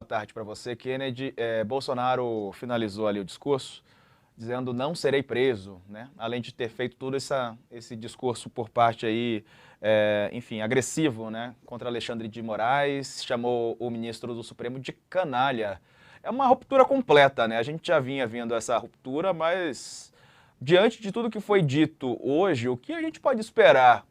Tarde para você, Kennedy. Bolsonaro finalizou ali o discurso dizendo não serei preso, né? Além de ter feito todo esse discurso por parte aí, enfim, agressivo, né? Contra Alexandre de Moraes, chamou o ministro do Supremo de canalha. É uma ruptura completa, né? A gente já vinha vendo essa ruptura, mas diante de tudo que foi dito hoje, o que a gente pode esperar?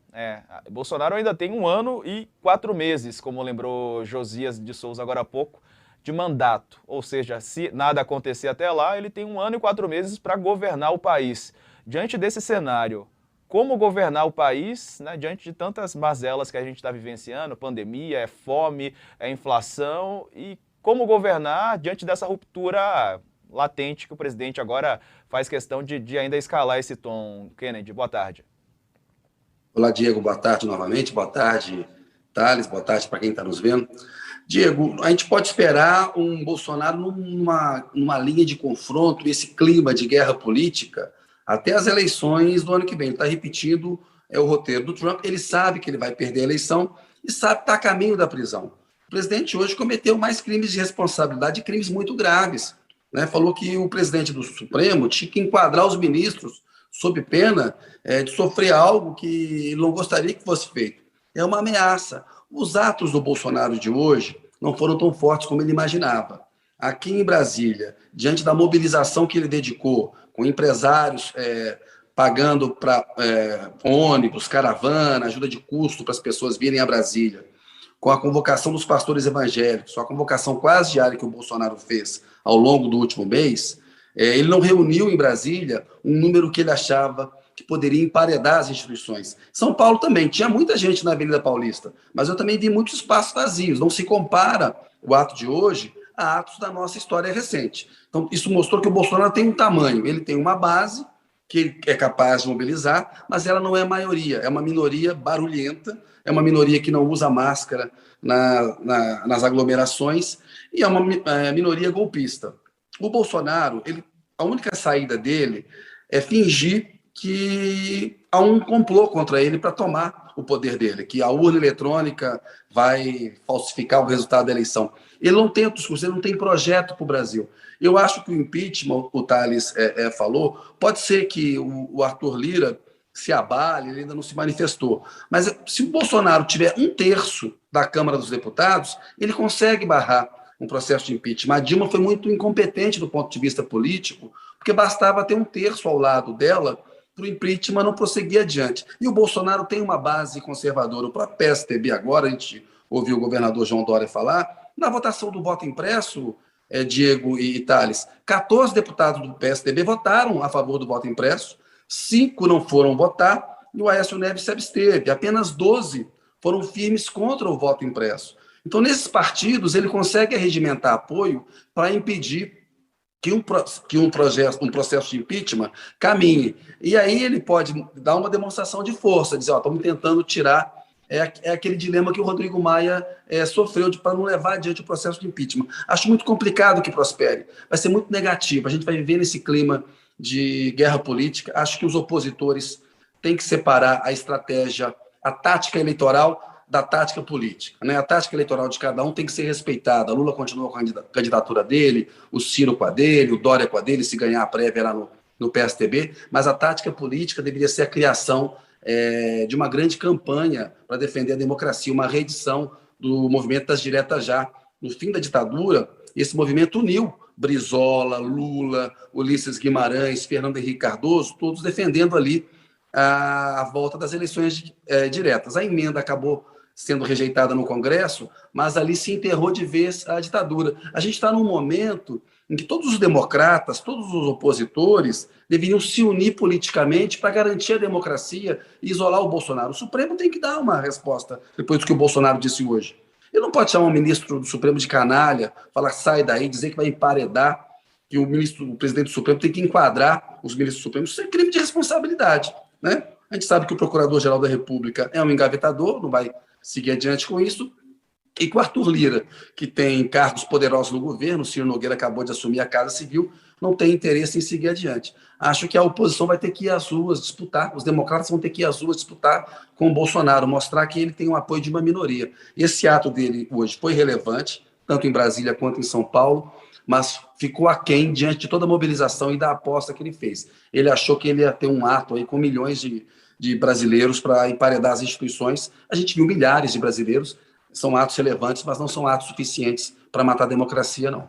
Bolsonaro ainda tem 1 ano e 4 meses, como lembrou Josias de Souza agora há pouco, de mandato. Ou seja, se nada acontecer até lá, ele tem 1 ano e 4 meses para governar o país. Diante desse cenário, como governar o país, né, diante de tantas mazelas que a gente está vivenciando, pandemia, fome, inflação, e como governar diante dessa ruptura latente que o presidente agora faz questão de ainda escalar esse tom. Kennedy, boa tarde. Olá, Diego, boa tarde novamente. Boa tarde, Thales, boa tarde para quem está nos vendo. Diego, a gente pode esperar um Bolsonaro numa linha de confronto, esse clima de guerra política, até as eleições do ano que vem. Ele está repetindo o roteiro do Trump, ele sabe que ele vai perder a eleição e sabe que está a caminho da prisão. O presidente hoje cometeu mais crimes de responsabilidade, crimes muito graves, né? Falou que o presidente do Supremo tinha que enquadrar os ministros sob pena de sofrer algo que ele não gostaria que fosse feito. É uma ameaça. Os atos do Bolsonaro de hoje não foram tão fortes como ele imaginava. Aqui em Brasília, diante da mobilização que ele dedicou, com empresários pagando para ônibus, caravana, ajuda de custo para as pessoas virem a Brasília, com a convocação dos pastores evangélicos, a convocação quase diária que o Bolsonaro fez ao longo do último mês, ele não reuniu em Brasília um número que ele achava que poderia emparedar as instituições. São Paulo também, tinha muita gente na Avenida Paulista, mas eu também vi muitos espaços vazios. Não se compara o ato de hoje a atos da nossa história recente. Então, isso mostrou que o Bolsonaro tem um tamanho, ele tem uma base que ele é capaz de mobilizar, mas ela não é a maioria, é uma minoria barulhenta, é uma minoria que não usa máscara nas aglomerações e é uma minoria golpista. O Bolsonaro, a única saída dele é fingir que há um complô contra ele para tomar o poder dele, que a urna eletrônica vai falsificar o resultado da eleição. Ele não tem outro discurso, ele não tem projeto para o Brasil. Eu acho que o impeachment, o Thales falou, pode ser que o Arthur Lira se abale, ele ainda não se manifestou. Mas se o Bolsonaro tiver 1/3 da Câmara dos Deputados, ele consegue barrar um processo de impeachment. A Dilma foi muito incompetente do ponto de vista político, porque bastava ter 1/3 ao lado dela para o impeachment não prosseguir adiante. E o Bolsonaro tem uma base conservadora. O próprio PSDB agora, a gente ouviu o governador João Dória falar, na votação do voto impresso, Diego e Thales, 14 deputados do PSDB votaram a favor do voto impresso, 5 não foram votar e o Aécio Neves se absteve. Apenas 12 foram firmes contra o voto impresso. Então, nesses partidos, ele consegue regimentar apoio para impedir que um processo de impeachment caminhe. E aí ele pode dar uma demonstração de força, dizer, estamos tentando tirar, aquele dilema que o Rodrigo Maia sofreu para não levar adiante o processo de impeachment. Acho muito complicado que prospere, vai ser muito negativo, a gente vai viver nesse clima de guerra política. Acho que os opositores têm que separar a estratégia, a tática eleitoral da tática política, né? A tática eleitoral de cada um tem que ser respeitada. Lula continua com a candidatura dele, o Ciro com a dele, o Dória com a dele, se ganhar a prévia lá no PSDB, mas a tática política deveria ser a criação de uma grande campanha para defender a democracia, uma reedição do movimento das diretas já. No fim da ditadura, esse movimento uniu Brizola, Lula, Ulisses Guimarães, Fernando Henrique Cardoso, todos defendendo ali a volta das eleições diretas. A emenda acabou sendo rejeitada no Congresso, mas ali se enterrou de vez a ditadura. A gente está num momento em que todos os democratas, todos os opositores deveriam se unir politicamente para garantir a democracia e isolar o Bolsonaro. O Supremo tem que dar uma resposta depois do que o Bolsonaro disse hoje. Ele não pode chamar o ministro do Supremo de canalha, falar sai daí, dizer que vai emparedar, que o presidente do Supremo tem que enquadrar os ministros do Supremo. Isso é crime de responsabilidade, né? A gente sabe que o Procurador-Geral da República é um engavetador, não vai seguir adiante com isso, e que o Arthur Lira, que tem cargos poderosos no governo, o Ciro Nogueira acabou de assumir a Casa Civil, não tem interesse em seguir adiante. Acho que a oposição vai ter que ir às ruas disputar, os democratas vão ter que ir às ruas disputar com o Bolsonaro, mostrar que ele tem o apoio de uma minoria. Esse ato dele hoje foi relevante, tanto em Brasília quanto em São Paulo, mas ficou aquém diante de toda a mobilização e da aposta que ele fez. Ele achou que ele ia ter um ato aí com milhões de brasileiros para emparedar as instituições. A gente viu milhares de brasileiros, são atos relevantes, mas não são atos suficientes para matar a democracia, não.